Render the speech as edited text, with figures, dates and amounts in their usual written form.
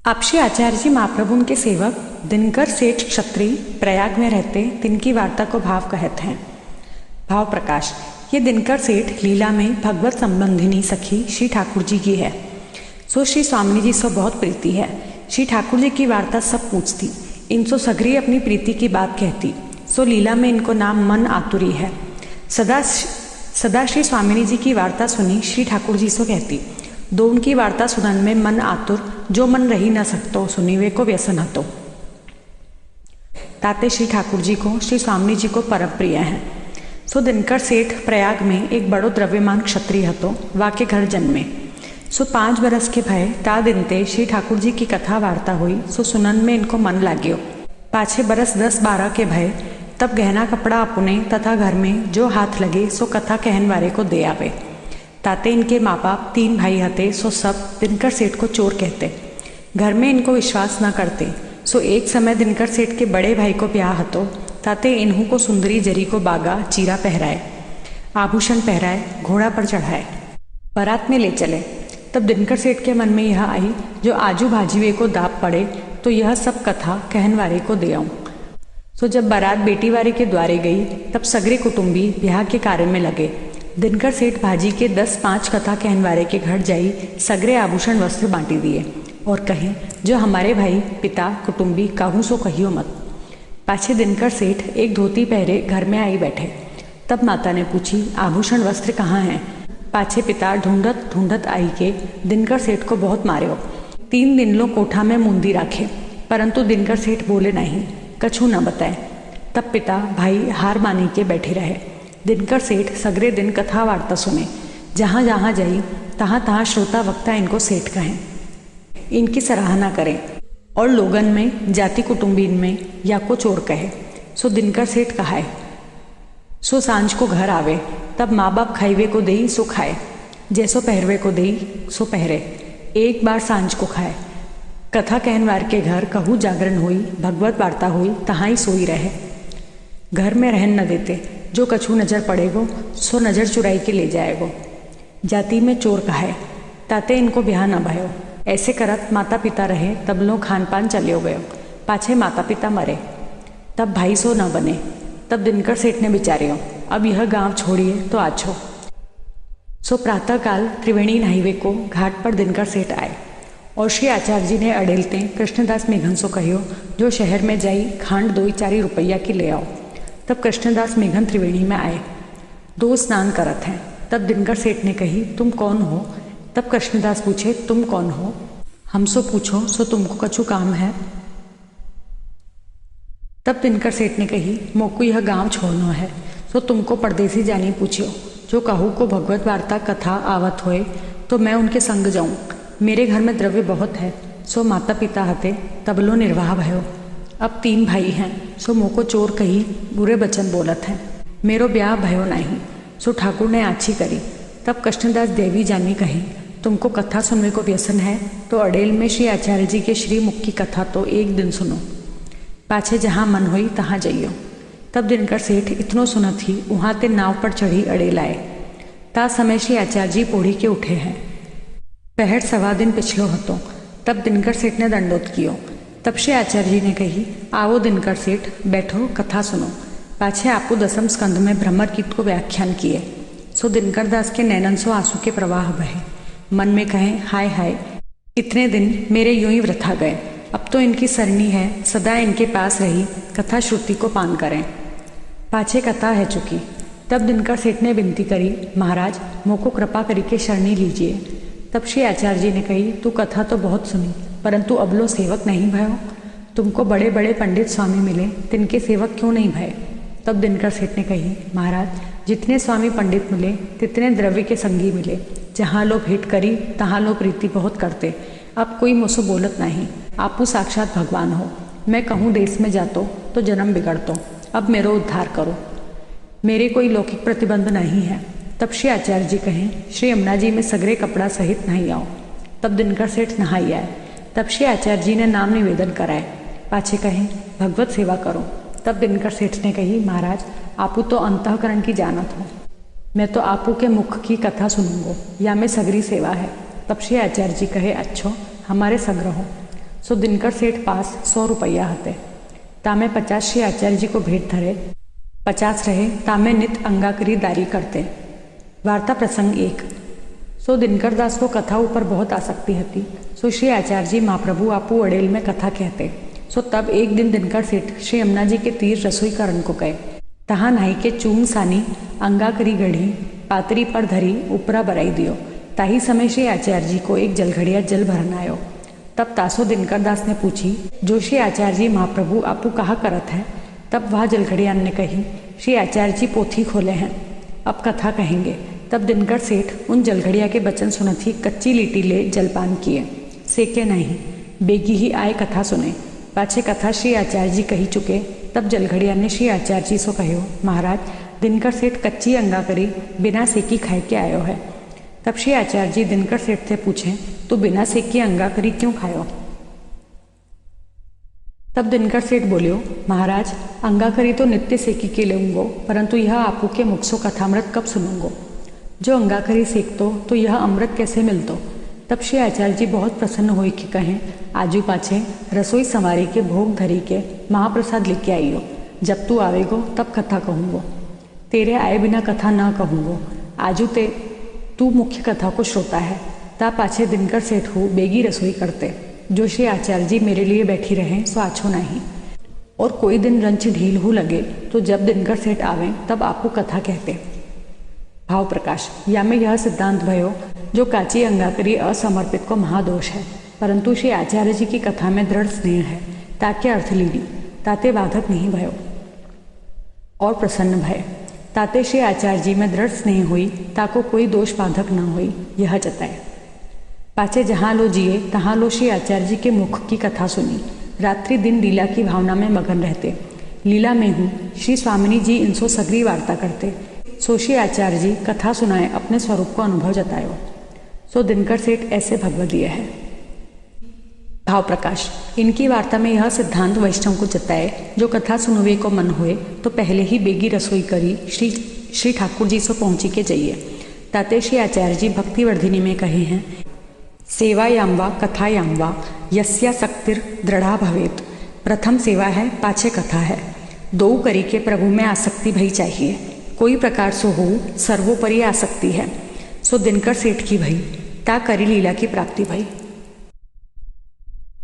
आपशी आचार्य जी महाप्रभु के सेवक दिनकर सेठ क्षत्रिय प्रयाग में रहते, तिनकी वार्ता को भाव कहते हैं। भाव प्रकाश। ये दिनकर सेठ लीला में भगवत संबंधिनी सखी श्री ठाकुर जी की है। सो श्री स्वामिनी जी सो बहुत प्रीति है। श्री ठाकुर जी की वार्ता सब पूछती, इनसो सगरी अपनी प्रीति की बात कहती। सो लीला में इनको नाम मन आतुरी है। सदा श्री स्वामिनी जी की वार्ता सुनी श्री ठाकुर जी सो कहती, दो उनकी वार्ता सुनन में मन आतुर, जो मन रही न सकतो सुनीवे को व्यसन हतो। ताते श्री ठाकुर जी को श्री स्वामी जी को परम प्रिय हैं। सो दिनकर सेठ प्रयाग में एक बड़ो द्रव्यमान क्षत्रिय हतो, वाके घर जन्मे। सो 5 बरस के भय ता दिनते श्री ठाकुर जी की कथा वार्ता हुई। सो सुनन में इनको मन लाग्यो। पाछे बरस 10-12 के भय तब गहना कपड़ा अपने तथा घर में जो हाथ लगे सो कथा कहन वारे को दे आवे। ताते इनके माँ बाप 3 भाई हते। सो सब दिनकर सेठ को चोर कहते। घर में इनको विश्वास न करते। सो एक समय दिनकर सेठ के बड़े भाई को ब्याह हतो। ताते इन्हू को सुंदरी जरी को बागा चीरा पहराए, आभूषण पहराए, घोड़ा पर चढ़ाए, बारात में ले चले। तब दिनकर सेठ के मन में यह आई, जो आजू भाजीवे को दाप पड़े तो यह सब कथा कहन वारे को दे आऊं। सो जब बारात बेटी वारे के द्वारे गई, तब सगरे कुटुंबी ब्याह के कार्य में लगे। दिनकर सेठ भाजी के 10-5 कथा कहन वारे के घर जाई, सगरे आभूषण वस्त्र बांटी दिए और कहे, जो हमारे भाई पिता कुटुंबी कहूँ सो कहियो मत। पाछे दिनकर सेठ एक धोती पहरे घर में आई बैठे। तब माता ने पूछी, आभूषण वस्त्र कहाँ हैं? पाछे पिता ढूंढत ढूंढत आई के दिनकर सेठ को बहुत मार्यो। 3 दिन लो कोठा में मुंदी राखे, परंतु दिनकर सेठ बोले नहीं, कछु न बताए। तब पिता भाई हार मानी के बैठे रहे। दिनकर सेठ सगरे दिन कथा वार्ता सुने। जहाँ जहाँ जाई तहाँ तहाँ श्रोता वक्ता इनको सेठ कहें, इनकी सराहना करें और लोगन में जाति कुटुंबीन में या को चोर कहे। सो दिनकर सेठ कहाए। सो सांझ को घर आवे, तब माँ बाप खाइवे को देई सो खाए, जैसो पहरवे को देई सो पहरे। एक बार सांझ को खाए। कथा कहनवार के घर कहू जागरण हुई, भगवत वार्ता हुई, तहाँ ही सोई रहे। घर में रहन न देते, जो कछु नजर पड़ेगो सो नजर चुराई के ले जाएगो। जाति में चोर कहाए। ताते इनको ब्याह न भयो। ऐसे करत माता पिता रहे, तब लो खान पान चलियो गयो। पाछे माता पिता मरे, तब भाई सो न बने। तब दिनकर सेठ ने विचारियो, अब यह गांव छोड़िए तो आछो। सो प्रातःकाल त्रिवेणी नहाइवे को घाट पर दिनकर सेठ आए और श्री आचार्य जी ने अडेलते कृष्णदास मेघन सो कहियो, जो शहर में जाई खांड 2-4 रुपया की ले आओ। तब कृष्णदास मेघन त्रिवेणी में आए, 2 स्नान करत हैं। तब दिनकर सेठ ने कही, तुम कौन हो? तब कृष्णदास पूछे, तुम कौन हो? हमसो पूछो सो तुमको कछु काम है? तब दिनकर सेठ ने कही, मोको यह गांव छोड़ना है, सो तुमको परदेसी जानी पूछियो। जो कहू को भगवत वार्ता कथा आवत होए तो मैं उनके संग जाऊं। मेरे घर में द्रव्य बहुत है। सो माता पिता हते, तबलो निर्वाह भयो। अब 3 भाई हैं। सो मोको चोर कही बुरे बचन बोलत हैं। मेरो ब्याह भयो नहीं। सो ठाकुर ने आछी करी। तब कृष्णदास देवी जानी कही, तुमको कथा सुनने को व्यसन है तो अडेल में श्री आचार्य जी के श्रीमुख की कथा तो एक दिन सुनो, पाछे जहाँ मन हुई तहाँ जाइयो। तब दिनकर सेठ इतनो सुनत ही वहाँ ते नाव पर चढ़ी अडेल आए। ता समय श्री आचार्य जी पोढ़ी के उठे हैं। 1.25 दिन पिछलो हतो। तब दिनकर सेठ ने दंडोत कियो। तब श्री आचार्य जी ने कही, आओ दिनकर सेठ, बैठो कथा सुनो। पाछे आपू 10म स्कंध में भ्रमर गीत को व्याख्यान किए। सो दिनकर दास के नैनन सो आंसू के प्रवाह बहे। मन में कहें, हाय हाय, इतने दिन मेरे यूं ही वृथा गए। अब तो इनकी सरनी है, सदा इनके पास रही कथा श्रुति को पान करें। पाछे कथा है चुकी। तब दिनकर सेठ ने विनती करी, महाराज मोको कृपा करी के शरणी लीजिए। तब श्री आचार्य जी ने कही, तू कथा तो बहुत सुनी, परंतु अबलो सेवक नहीं भयो। तुमको बड़े बड़े पंडित स्वामी मिले, तिनके सेवक क्यों नहीं भय? तब दिनकर सेठ ने कही, महाराज जितने स्वामी पंडित मिले तितने द्रव्य के संगी मिले। जहाँ लो भेंट करी तहाँ लो प्रीति बहुत करते। अब कोई मुझसे बोलत नहीं। आपू साक्षात भगवान हो। मैं कहूँ देश में जातो तो जन्म बिगड़तो। अब मेरो उद्धार करो। मेरे कोई लौकिक प्रतिबंध नहीं है। तब श्री आचार्य जी कहें, श्री यमुना जी में सगरे कपड़ा सहित नहीं आओ। तब दिनकर सेठ नहाई आए। तब श्री आचार्य जी ने नाम निवेदन कराए। पाछे कहें, भगवत सेवा करो। तब दिनकर सेठ ने कही, महाराज आपू तो अंतःकरण की जानत हो। मैं तो आपू के मुख की कथा सुनूंगो, या में सगरी सेवा है। तब श्री आचार्य जी कहे, अच्छो हमारे संग रहो। सो दिनकर सेठ पास 100 रुपया हते। तामे 50 श्री आचार्य जी को भेंट धरे, 50 रहे तामे नित अंगाकरी दारी करते। वार्ता प्रसंग 1। सो दिनकर दास को कथा ऊपर बहुत आसक्ति हती। सो श्री आचार्य जी महाप्रभु आपू वड़ेल में कथा कहते। सो तब एक दिन दिनकर सेठ श्री यमुना जी के तीर रसोई करन को गए। तहाँ नाई के चूम सानी अंगाकरी गढ़ी पातरी पर धरी उपरा बराई दियो। ताही समय श्री आचार्य जी को एक जलघड़िया जल भरन आयो। तब तासो दिनकर दास ने पूछी, जो श्री आचार्य जी महाप्रभु आपू कहा करत है। तब वह जलघड़ियान ने कही, श्री आचार्य जी पोथी खोले हैं, अब कथा कहेंगे। तब दिनकर सेठ उन जलघड़िया के बचन सुनत ही कच्ची लीटी ले जलपान किए, सेके नहीं, बेगी ही आए कथा सुने। पाछे कथा श्री आचार्य जी कही चुके। तब जलघड़िया ने श्री आचार्य जी से कहो, महाराज दिनकर सेठ कच्ची अंगा करी बिना सेकी खाए के आयो है। तब श्री आचार्य जी दिनकर सेठ से पूछे, तो बिना सेकी अंगा करी क्यों खायो। तब दिनकर सेठ बोलियो, महाराज अंगा करी तो नित्य सेकी के लेऊंगो, परंतु यह आपू के मुख सो कथामृत कब सुनूंगो। जो अंगा करी सेकतो तो यह अमृत कैसे मिलतो। तब श्री आचार्य जी बहुत प्रसन्न हुई कि कहें, आजू पाछे रसोई संवारी के भोग धरी के महाप्रसाद लेके आइयो। जब तू आवेगो तब कथा कहूँगो, तेरे आए बिना कथा न कहूँगो। आजू ते तू मुख्य कथा को श्रोता है। ता पाछे दिनकर सेठ हो बेगी रसोई करते। जो श्री आचार्य जी मेरे लिए बैठी रहे सो आछो नहीं। और कोई दिन रंच ढील हो लगे तो जब दिनकर सेठ आवे तब आपको कथा कहते। भाव प्रकाश या में यह सिद्धांत भयो, जो काची अंगाकरी असमर्पित को महादोष है, परंतु श्री आचार्य जी की कथा में दृढ़ स्नेह है। ताके अर्थ लीडी ताते बाधक नहीं भयो और प्रसन्न भय। ताते श्री आचार्य जी में दृढ़ स्नेह हुई, ताको कोई दोष बाधक न हुई, यह जताए। पाचे जहाँ लो जिए तहाँ लो श्री आचार्य जी के मुख की कथा सुनी। रात्रि दिन लीला की भावना में मगन रहते। लीला में हूँ श्री स्वामिनी जी इनसो सगरी वार्ता करते। सो श्री आचार्य जी कथा सुनाए अपने स्वरूप को अनुभव जतायो। सो दिनकर सेठ ऐसे भगवदीय है। भाव प्रकाश इनकी वार्ता में यह सिद्धांत वैष्णव को जताए, जो कथा सुनवे को मन हुए तो पहले ही बेगी रसोई करी श्री ठाकुर जी से पहुंची के जाइए। ताते श्री आचार्य जी भक्तिवर्धिनी में कहे हैं, सेवायाम वा कथायाम वा यस्या शक्तिर दृढ़ा भवेत। प्रथम सेवा है, पाछे कथा है। दो करी के प्रभु में आसक्ति भई चाहिए। कोई प्रकार सो हो सर्वोपरि आसक्ति है। सो दिनकर सेठ की भई ता करी लीला की प्राप्ति भई।